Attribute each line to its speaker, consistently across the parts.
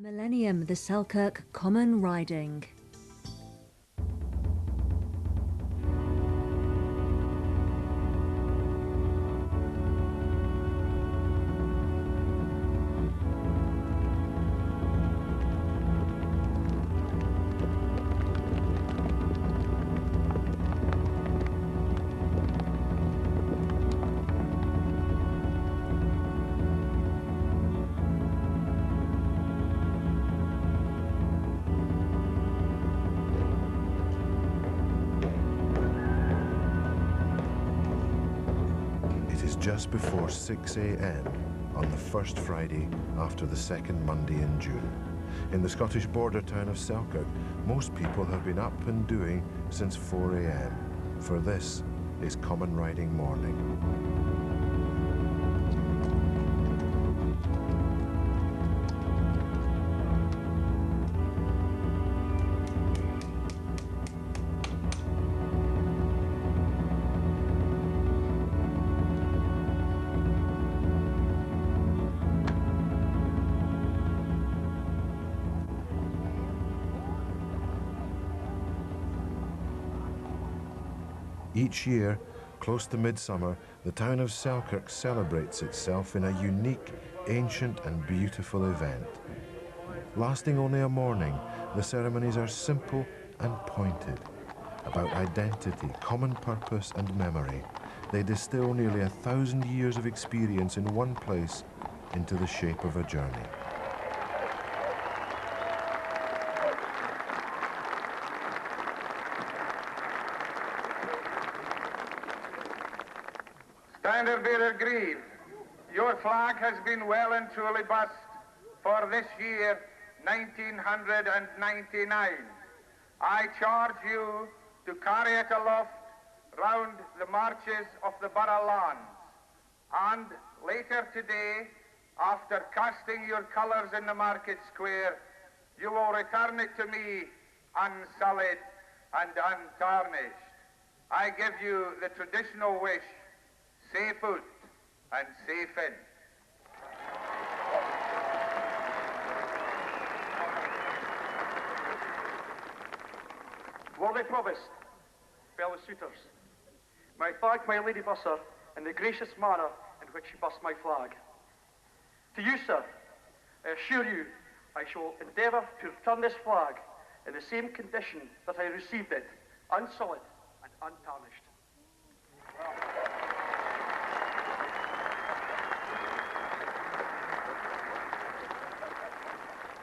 Speaker 1: millennium, the Selkirk Common Riding.
Speaker 2: Just before 6 a.m. on the first Friday after the second Monday in June. In the Scottish border town of Selkirk, most people have been up and doing since 4 a.m. For this is Common Riding morning. Each year, close to midsummer, the town of Selkirk celebrates itself in a unique, ancient and beautiful event. Lasting only a morning, the ceremonies are simple and pointed. About identity, common purpose and memory, they distill nearly 1,000 years of experience in one place into the shape of a journey.
Speaker 3: Standard-bearer Grieve, your flag has been well and truly bussed for this year, 1999. I charge you to carry it aloft round the marches of the borough lawns. And later today, after casting your colours in the market square, you will return it to me unsullied and untarnished. I give you the traditional wish, safe out and safe in.
Speaker 4: Worthy Provost, fellow suitors, may I thank my Lady Busser in the gracious manner in which she bussed my flag. To you, sir, I assure you I shall endeavour to return this flag in the same condition that I received it, unsullied and untarnished.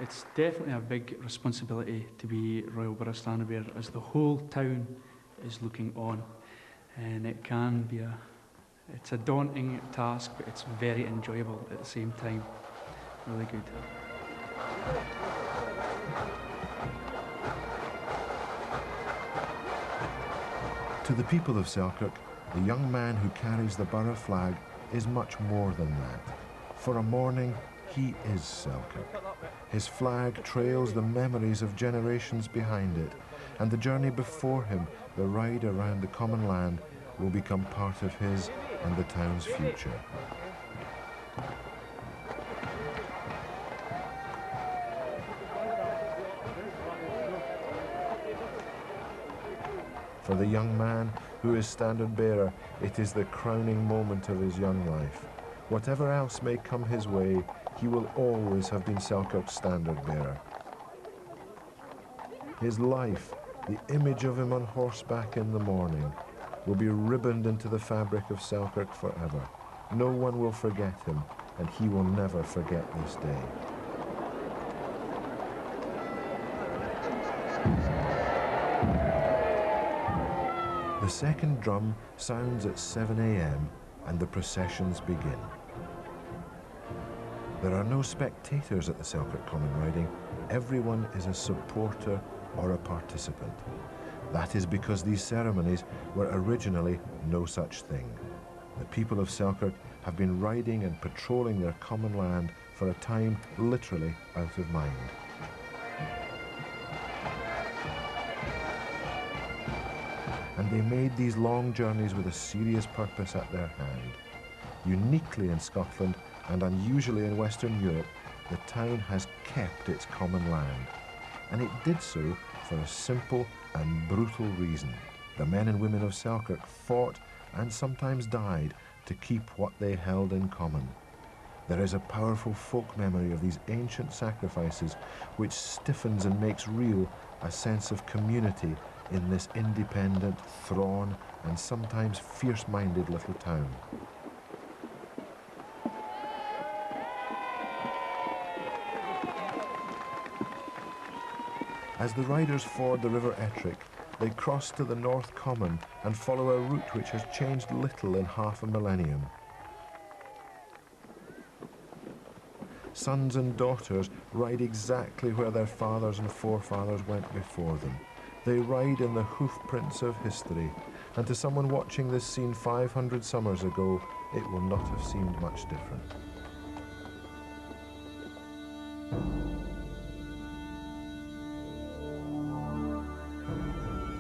Speaker 5: It's definitely a big responsibility to be Royal Borough Standard Bearer, as the whole town is looking on, and it can be it's a daunting task, but it's very enjoyable at the same time. Really good.
Speaker 2: To the people of Selkirk, the young man who carries the borough flag is much more than that. For a morning, he is Selkirk. His flag trails the memories of generations behind it, and the journey before him, the ride around the common land, will become part of his and the town's future. For the young man who is standard bearer, it is the crowning moment of his young life. Whatever else may come his way, he will always have been Selkirk's standard bearer. His life, the image of him on horseback in the morning, will be ribboned into the fabric of Selkirk forever. No one will forget him, and he will never forget this day. The second drum sounds at 7 a.m. and the processions begin. There are no spectators at the Selkirk Common Riding. Everyone is a supporter or a participant. That is because these ceremonies were originally no such thing. The people of Selkirk have been riding and patrolling their common land for a time literally out of mind. And they made these long journeys with a serious purpose at their hand. Uniquely in Scotland and unusually in Western Europe, the town has kept its common land. And it did so for a simple and brutal reason. The men and women of Selkirk fought and sometimes died to keep what they held in common. There is a powerful folk memory of these ancient sacrifices which stiffens and makes real a sense of community in this independent, thrawn, and sometimes fierce-minded little town. As the riders ford the River Ettrick, they cross to the North Common and follow a route which has changed little in half a millennium. Sons and daughters ride exactly where their fathers and forefathers went before them. They ride in the hoofprints of history, and to someone watching this scene 500 summers ago, it will not have seemed much different.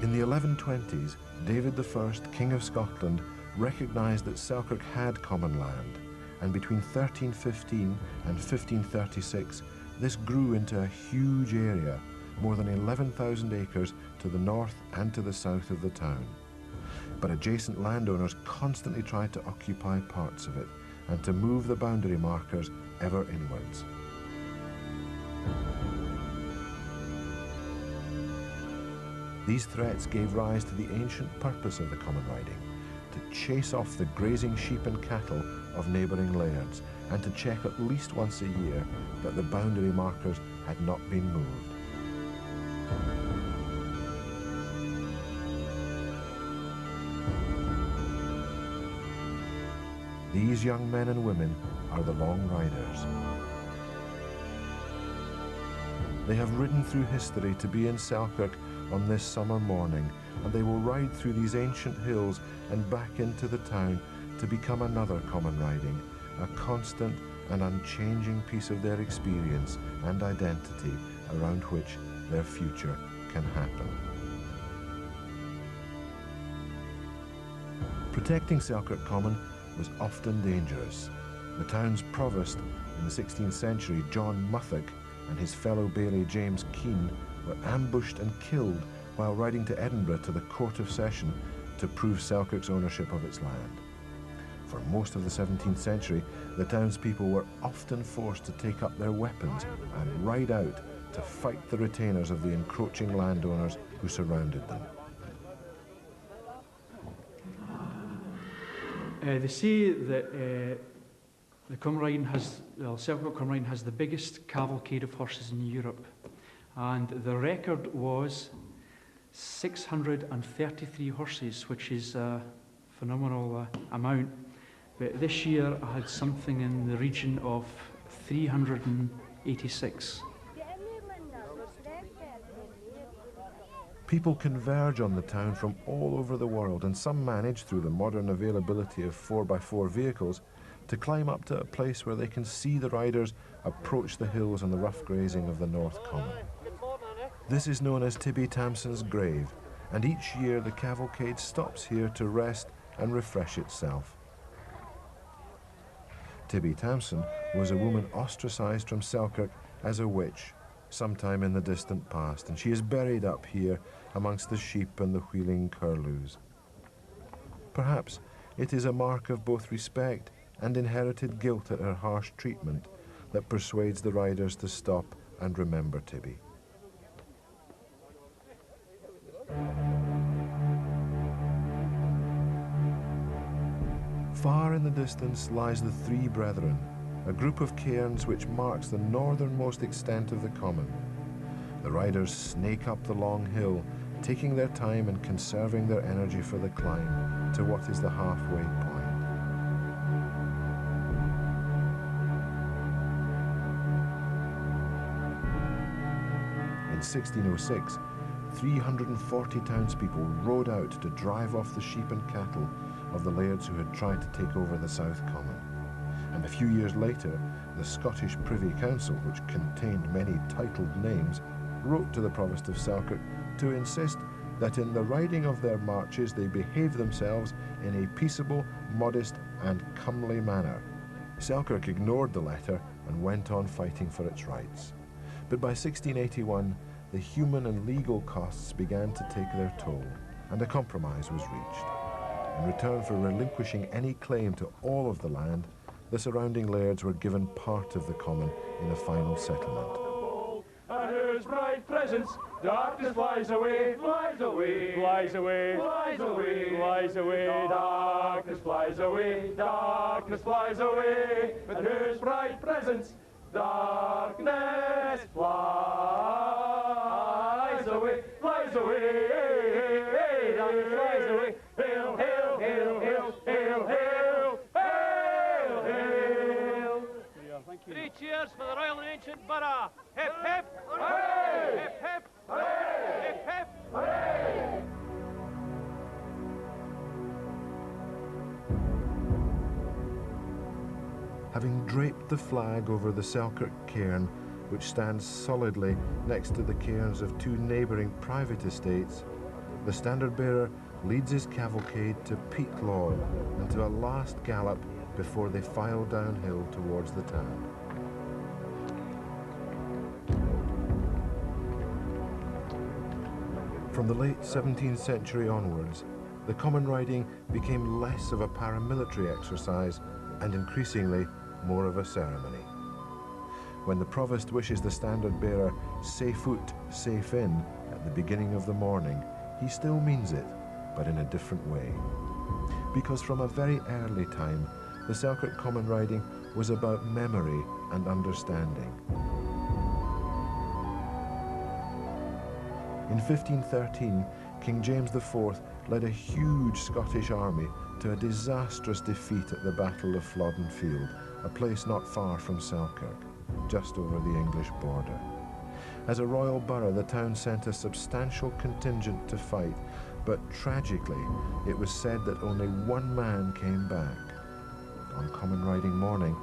Speaker 2: In the 1120s, David I, King of Scotland, recognised that Selkirk had common land, and between 1315 and 1536, this grew into a huge area, more than 11,000 acres to the north and to the south of the town. But adjacent landowners constantly tried to occupy parts of it and to move the boundary markers ever inwards. These threats gave rise to the ancient purpose of the common riding, to chase off the grazing sheep and cattle of neighbouring lairds, and to check at least once a year that the boundary markers had not been moved. These young men and women are the Long Riders. They have ridden through history to be in Selkirk on this summer morning, and they will ride through these ancient hills and back into the town to become another common riding, a constant and unchanging piece of their experience and identity around which their future can happen. Protecting Selkirk Common was often dangerous. The town's provost in the 16th century, John Muffat, and his fellow Baillie James Keane were ambushed and killed while riding to Edinburgh to the Court of Session to prove Selkirk's ownership of its land. For most of the 17th century, the townspeople were often forced to take up their weapons and ride out to fight the retainers of the encroaching landowners who surrounded them.
Speaker 5: They say that the Selkirk Common Riding has the biggest cavalcade of horses in Europe, and the record was 633 horses, which is a phenomenal amount. But this year I had something in the region of 386.
Speaker 2: People converge on the town from all over the world, and some manage, through the modern availability of 4x4 vehicles, to climb up to a place where they can see the riders approach the hills and the rough grazing of the North Common. This is known as Tibby Tamson's grave, and each year the cavalcade stops here to rest and refresh itself. Tibby Tamson was a woman ostracised from Selkirk as a witch sometime in the distant past, and she is buried up here amongst the sheep and the wheeling curlews. Perhaps it is a mark of both respect and inherited guilt at her harsh treatment that persuades the riders to stop and remember Tibby. Far in the distance lies the Three Brethren, a group of cairns which marks the northernmost extent of the common. The riders snake up the long hill, taking their time and conserving their energy for the climb to what is the halfway point. In 1606, 340 townspeople rode out to drive off the sheep and cattle of the lairds who had tried to take over the South Common. And a few years later, the Scottish Privy Council, which contained many titled names, wrote to the Provost of Selkirk to insist that in the riding of their marches they behave themselves in a peaceable, modest and comely manner. Selkirk ignored the letter and went on fighting for its rights. But by 1681, the human and legal costs began to take their toll, and a compromise was reached. In return for relinquishing any claim to all of the land, the surrounding lairds were given part of the common in a final settlement.
Speaker 6: And here's bright presents, darkness flies away, flies away, flies away, flies away, flies away, darkness flies away, darkness flies away. And here's bright presents, darkness flies away, flies away, darkness flies away. Hail, hail, hail, hail, hail, hail, hail, hail.
Speaker 7: Three cheers for the Royal and Ancient Borough. Hip, hip.
Speaker 6: Hooray!
Speaker 7: Hip, hip.
Speaker 6: Hooray!
Speaker 7: Hip, hip.
Speaker 6: Hooray!
Speaker 2: Having draped the flag over the Selkirk cairn, which stands solidly next to the cairns of two neighbouring private estates, the standard-bearer leads his cavalcade to Peatlaw and to a last gallop before they file downhill towards the town. From the late 17th century onwards, the common riding became less of a paramilitary exercise and increasingly more of a ceremony. When the provost wishes the standard-bearer safe out, safe in at the beginning of the morning, he still means it, but in a different way. Because from a very early time, the Selkirk common riding was about memory and understanding. In 1513, King James IV led a huge Scottish army to a disastrous defeat at the Battle of Flodden Field, a place not far from Selkirk, just over the English border. As a royal borough, the town sent a substantial contingent to fight, but tragically, it was said that only one man came back. On common riding morning,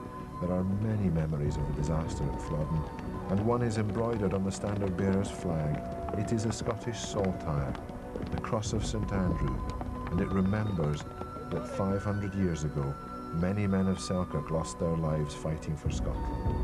Speaker 2: there are many memories of the disaster at Flodden, and one is embroidered on the standard-bearer's flag. It is a Scottish saltire, the Cross of St Andrew, and it remembers that 500 years ago, many men of Selkirk lost their lives fighting for Scotland.